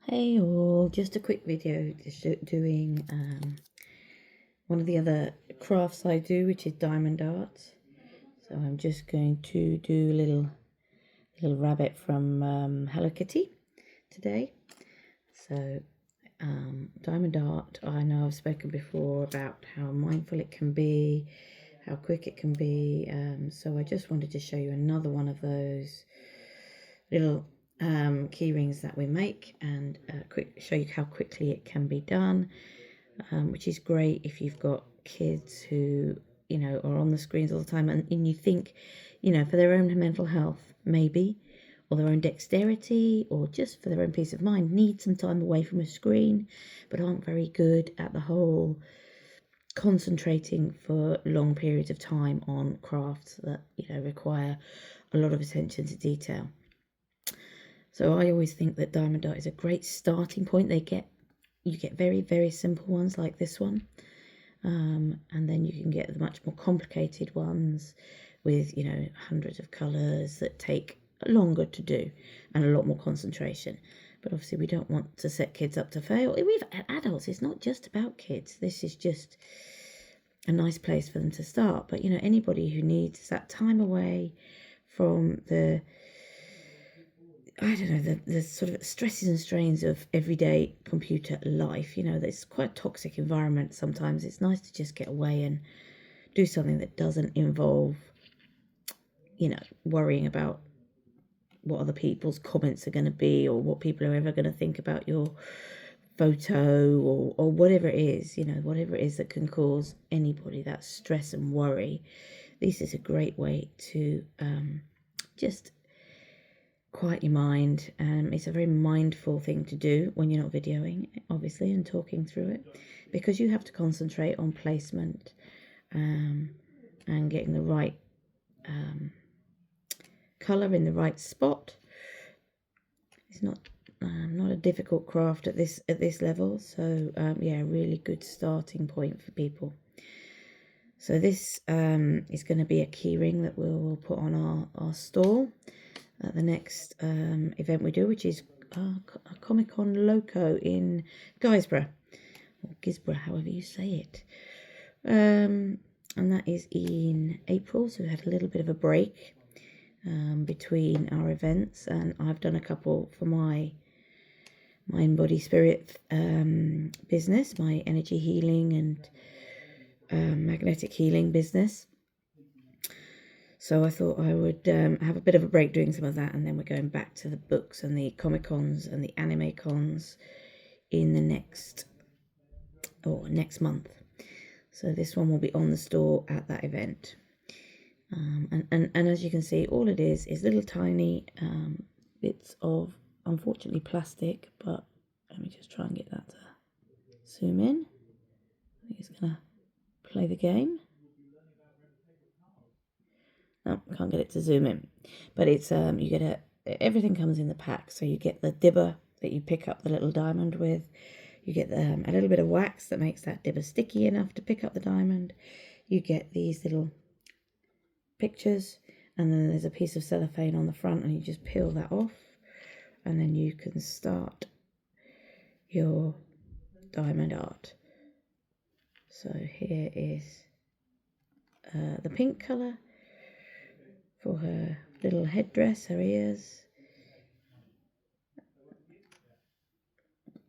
Hey all, just a quick video doing one of the other crafts I do, which is diamond art. So I'm just going to do a little rabbit from Hello Kitty today. So diamond art, I know I've spoken before about how mindful it can be, how quick it can be. So I just wanted to show you another one of those little key rings that we make, and show you how quickly it can be done, which is great if you've got kids who are on the screens all the time, and you think, for their own mental health maybe, or their own dexterity, or just for their own peace of mind, need some time away from a screen, but aren't very good at the whole concentrating for long periods of time on crafts that require a lot of attention to detail. So I always think that diamond art is a great starting point. You get very, very simple ones like this one. And then you can get the much more complicated ones with, hundreds of colours that take longer to do and a lot more concentration. But obviously we don't want to set kids up to fail. We've adults, it's not just about kids. This is just a nice place for them to start. But, anybody who needs that time away from the the sort of stresses and strains of everyday computer life, it's quite a toxic environment sometimes. It's nice to just get away and do something that doesn't involve, worrying about what other people's comments are going to be, or what people are ever going to think about your photo, or whatever it is, whatever it is that can cause anybody that stress and worry. This is a great way to just quiet your mind. It's a very mindful thing to do when you're not videoing, obviously, and talking through it, because you have to concentrate on placement and getting the right colour in the right spot. It's not a difficult craft at this level, so yeah, a really good starting point for people. So this is going to be a key ring that we'll put on our stall at the next event we do, which is Comic-Con Loco in Guisborough, or Gisborough, however you say it. And that is in April, so we had a little bit of a break between our events, and I've done a couple for my Mind Body Spirit business, my energy healing and magnetic healing business. So I thought I would have a bit of a break doing some of that, and then we're going back to the books and the Comic-Cons and the anime cons in the next month. So this one will be on the store at that event. And as you can see, all it is little tiny bits of, unfortunately, plastic, but let me just try and get that to zoom in. I think it's going to play the game. No, can't get it to zoom in, but it's you get everything comes in the pack. So you get the dibber that you pick up the little diamond with. You get a little bit of wax that makes that dibber sticky enough to pick up the diamond. You get these little pictures, and then there's a piece of cellophane on the front, and you just peel that off, and then you can start your diamond art. So here is the pink colour for her little headdress, her ears,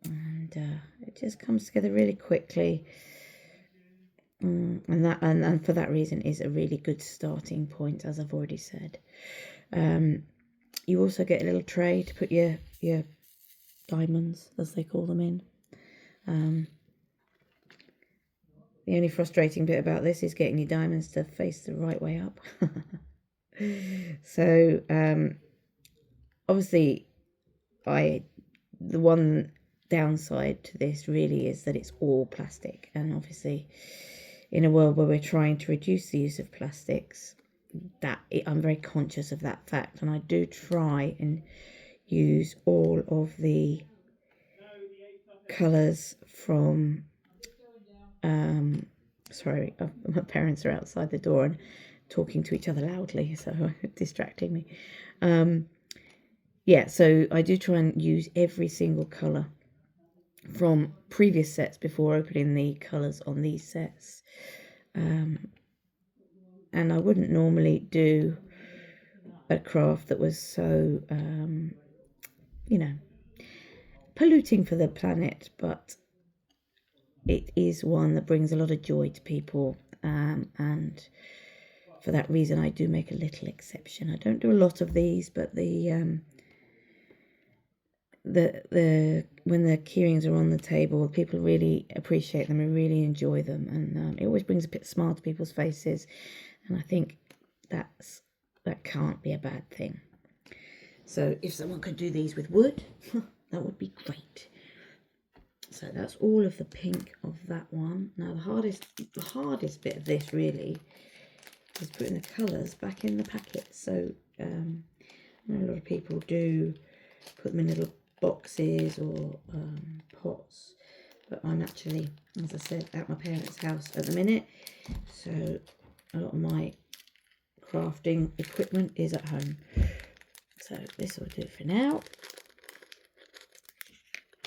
and it just comes together really quickly, and for that reason is a really good starting point, as I've already said. You also get a little tray to put your diamonds, as they call them, in. The only frustrating bit about this is getting your diamonds to face the right way up. So obviously the one downside to this really is that it's all plastic, and obviously in a world where we're trying to reduce the use of plastics, I'm very conscious of that fact, and I do try and use all of the colours from sorry, my parents are outside the door and talking to each other loudly, so distracting me. yeah, so I do try and use every single colour from previous sets before opening the colours on these sets. And I wouldn't normally do a craft that was so, you know, polluting for the planet, but it is one that brings a lot of joy to people, and for that reason I do make a little exception. I don't do a lot of these, but the when the keyrings are on the table, people really appreciate them and really enjoy them, and it always brings a smile to people's faces, and I think that can't be a bad thing. So if someone could do these with wood, that would be great. So that's all of the pink of that one. Now the hardest bit of this really is putting the colours back in the packet. So I know a lot of people do put them in little boxes or pots, but I'm actually, as I said, at my parents' house at the minute, so a lot of my crafting equipment is at home. So this will do it for now.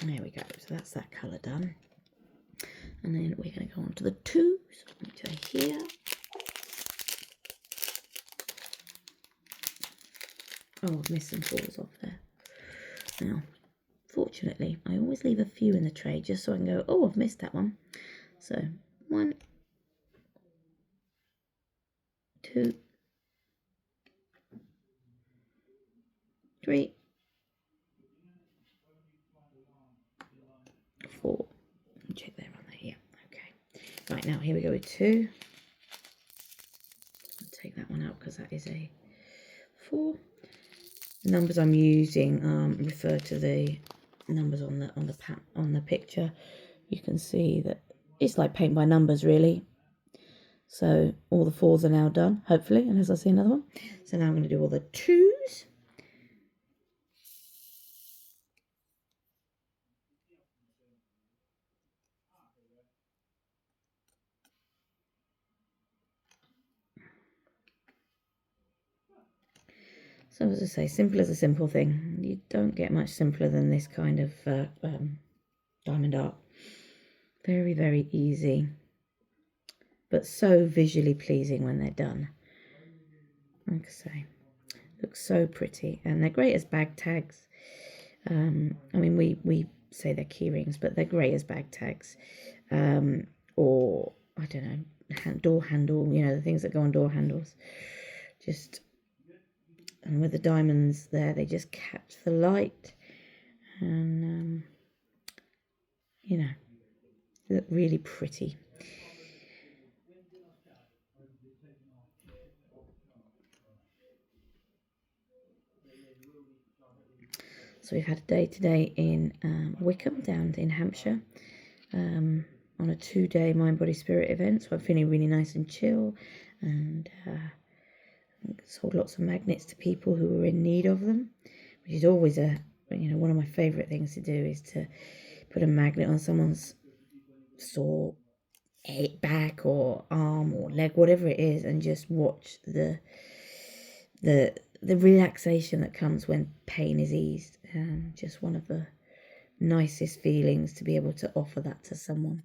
And there we go. So that's that colour done. And then we're going to go on to the two. So I'm going to here. Oh, I've missed some balls off there. Now, fortunately, I always leave a few in the tray just so I can go, oh, I've missed that one. So 1, 2, 3, 4. Check there on there. Yeah, okay. Right, now here we go with 2. I'll take that one out because that is a 4. The numbers I'm using refer to the numbers on the picture. You can see that it's like paint by numbers, really. So all the 4s are now done, hopefully, unless I see another one. So now I'm going to do all the 2s. So as I say, simple as a simple thing. You don't get much simpler than this kind of diamond art. Very, very easy, but so visually pleasing when they're done. Like I say, looks so pretty, and they're great as bag tags. I mean, we say they're key rings, but they're great as bag tags, or I don't know, door handle. You know, the things that go on door handles. Just, and with the diamonds there, they just catch the light, and you know, look really pretty. So we've had a day today in Wickham, down in Hampshire, on a 2-day Mind, Body, Spirit event. So I'm feeling really nice and chill, and sold lots of magnets to people who were in need of them, which is always one of my favourite things to do, is to put a magnet on someone's sore back or arm or leg, whatever it is, and just watch the relaxation that comes when pain is eased. Just one of the nicest feelings to be able to offer that to someone.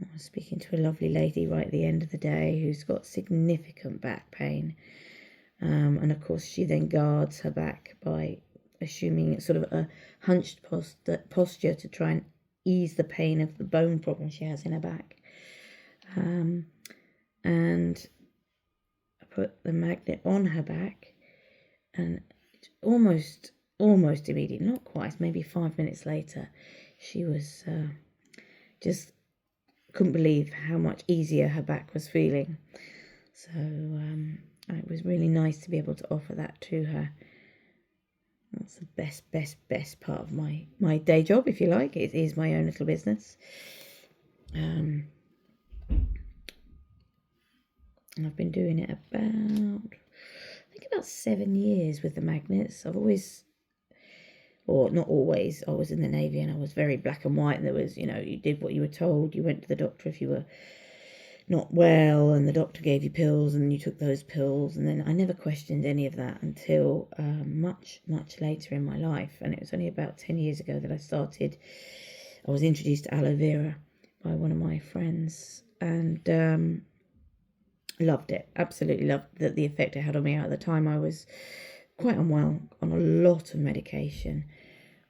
I was speaking to a lovely lady right at the end of the day who's got significant back pain, and of course she then guards her back by assuming sort of a hunched posture to try and ease the pain of the bone problem she has in her back. And I put the magnet on her back, and almost immediately, not quite, maybe 5 minutes later, she was just couldn't believe how much easier her back was feeling. So it was really nice to be able to offer that to her. That's the best part of my day job, if you like. It is my own little business. And I've been doing it about 7 years with the magnets. I've always, or not always, I was in the Navy and I was very black and white, and there was, you did what you were told. You went to the doctor if you were not well, and the doctor gave you pills and you took those pills, and then I never questioned any of that until much later in my life. And it was only about 10 years ago that I was introduced to aloe vera by one of my friends, and loved it, absolutely loved the effect it had on me. At the time I was quite unwell, on a lot of medication,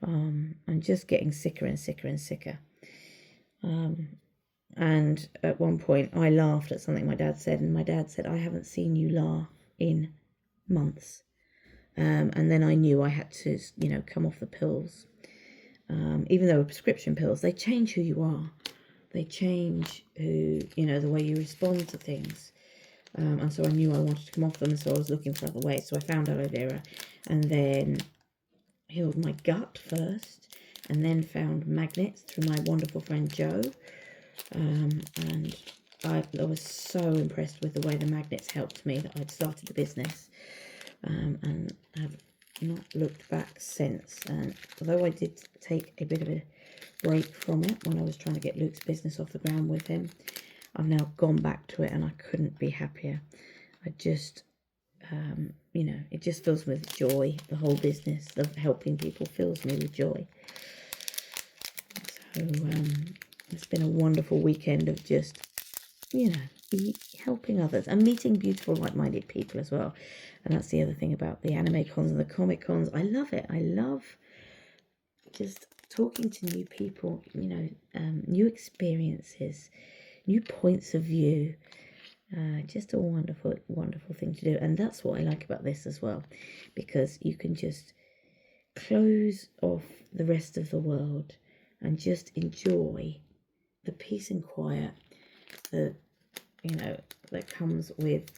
and just getting sicker and sicker and sicker. And at one point I laughed at something my dad said, and my dad said, "I haven't seen you laugh in months." And then I knew I had to, come off the pills. Even though prescription pills, they change who you are. They change the way you respond to things. And so I knew I wanted to come off them, and so I was looking for other ways. So I found aloe vera, and then healed my gut first, and then found magnets through my wonderful friend Joe. And I was so impressed with the way the magnets helped me that I'd started the business, and have not looked back since. And although I did take a bit of a break from it when I was trying to get Luke's business off the ground with him, I've now gone back to it, and I couldn't be happier. I just, it just fills me with joy. The whole business of helping people fills me with joy. So it's been a wonderful weekend of just, helping others and meeting beautiful, like-minded people as well. And that's the other thing about the anime cons and the comic cons. I love it. I love just talking to new people, new experiences, new points of view. Just a wonderful, wonderful thing to do. And that's what I like about this as well, because you can just close off the rest of the world and just enjoy the peace and quiet that comes with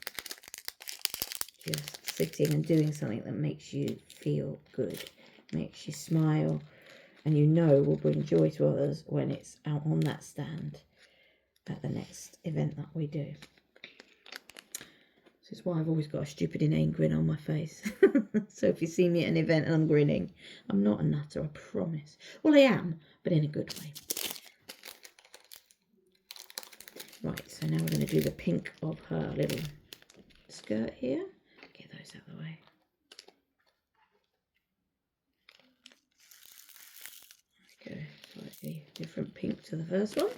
just sitting and doing something that makes you feel good, makes you smile, and will bring joy to others when it's out on that stand at the next event that we do. This is why I've always got a stupid inane grin on my face. So if you see me at an event and I'm grinning, I'm not a nutter, I promise. Well, I am, but in a good way. Right, so now we're going to do the pink of her little skirt here. Get those out of the way. Go slightly different pink to the first one.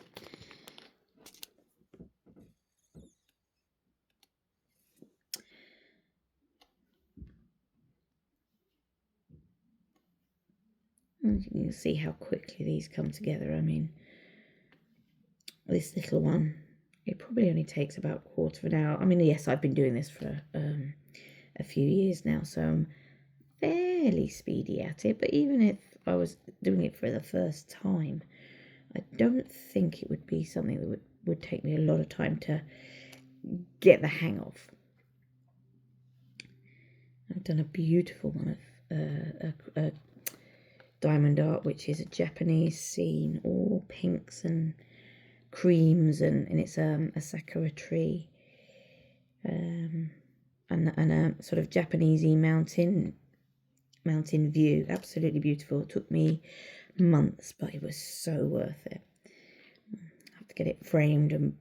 And you can see how quickly these come together. I mean, this little one, it probably only takes about a quarter of an hour. I mean, yes, I've been doing this for a few years now, so I'm fairly speedy at it. But even if I was doing it for the first time, I don't think it would be something that would take me a lot of time to get the hang of. I've done a beautiful one of a diamond art, which is a Japanese scene, all pinks and creams, and it's a sakura tree, and a sort of Japanesey mountain view. Absolutely beautiful. It took me months, but it was so worth it. I have to get it framed and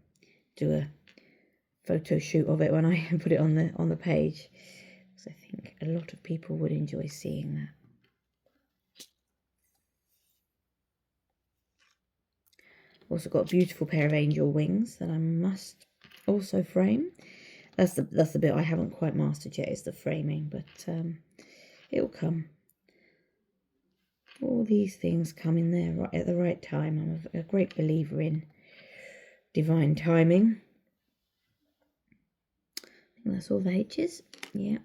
do a photo shoot of it when I put it on the page, because I think a lot of people would enjoy seeing that. Also got a beautiful pair of angel wings that I must also frame. That's the bit I haven't quite mastered yet, is the framing, but it'll come. All these things come in there right at the right time. I'm a great believer in divine timing. I think that's all the H's. Yeah.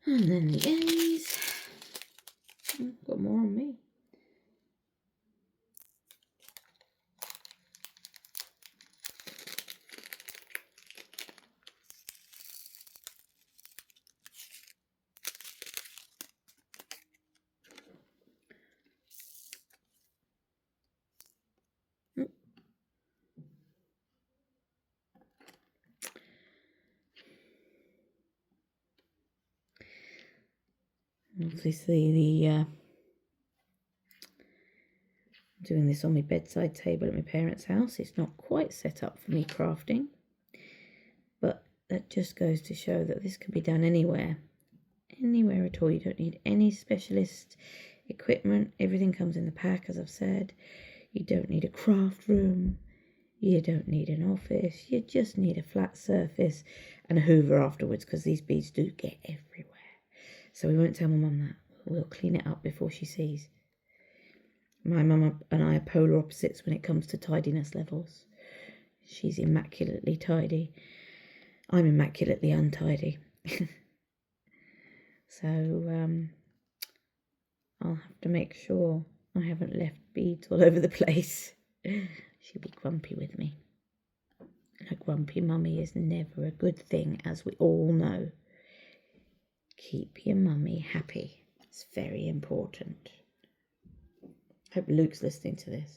And then the A's. Got more on me. obviously the doing this on my bedside table at my parents' house. It's not quite set up for me crafting, but that just goes to show that this can be done anywhere at all. You don't need any specialist equipment. Everything comes in the pack, as I've said. You don't need a craft room. You don't need an office. You just need a flat surface and a hoover afterwards, because these beads do get everywhere. So we won't tell my mum that. We'll clean it up before she sees. My mum and I are polar opposites when it comes to tidiness levels. She's immaculately tidy. I'm immaculately untidy. So I'll have to make sure I haven't left beads all over the place. She'll be grumpy with me. A grumpy mummy is never a good thing, as we all know. Keep your mummy happy. It's very important. Hope Luke's listening to this.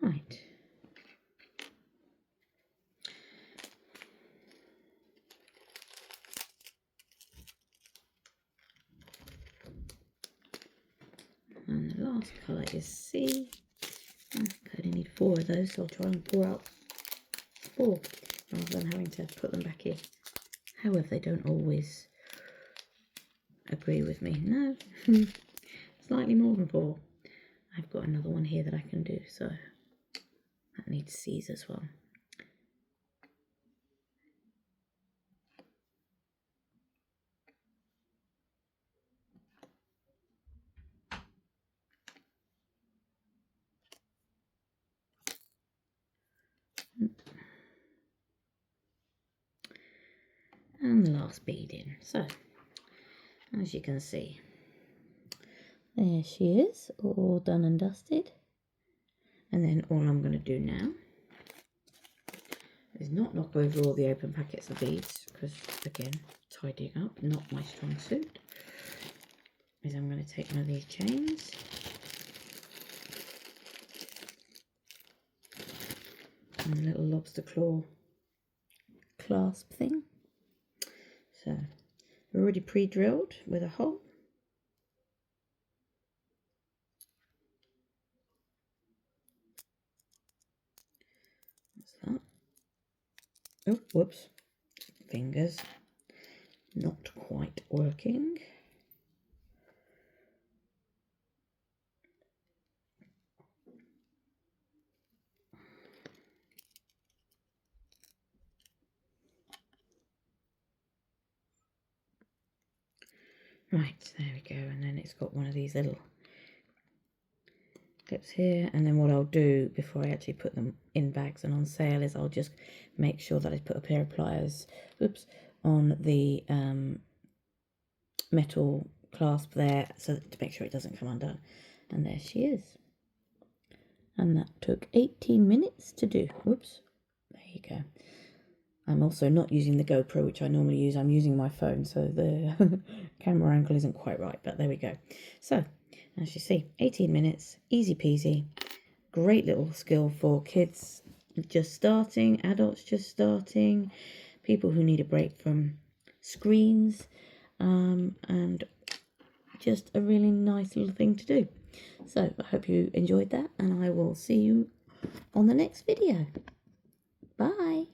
Right. And the last colour is C. I think I only need 4 of those, so I'll try and pour out 4 rather than having to put them back in. However, they don't always agree with me. No, slightly more than 4. I've got another one here that I can do, so that needs C's as well. And the last bead in. So, as you can see, there she is, all done and dusted. And then all I'm going to do now is not knock over all the open packets of beads, because again, tidying up, not my strong suit. Is I'm going to take one of these chains, and a little lobster claw clasp thing. So already pre-drilled with a hole. What's that? Oh, whoops. Fingers not quite working. Right, there we go. And then it's got one of these little clips here, and then what I'll do before I actually put them in bags and on sale is I'll just make sure that I put a pair of pliers, oops, on the metal clasp there, so to make sure it doesn't come undone. And there she is. And that took 18 minutes to do. Whoops, there you go. I'm also not using the GoPro, which I normally use. I'm using my phone, so the camera angle isn't quite right, but there we go. So, as you see, 18 minutes, easy peasy. Great little skill for kids just starting, adults just starting, people who need a break from screens, and just a really nice little thing to do. So, I hope you enjoyed that, and I will see you on the next video. Bye.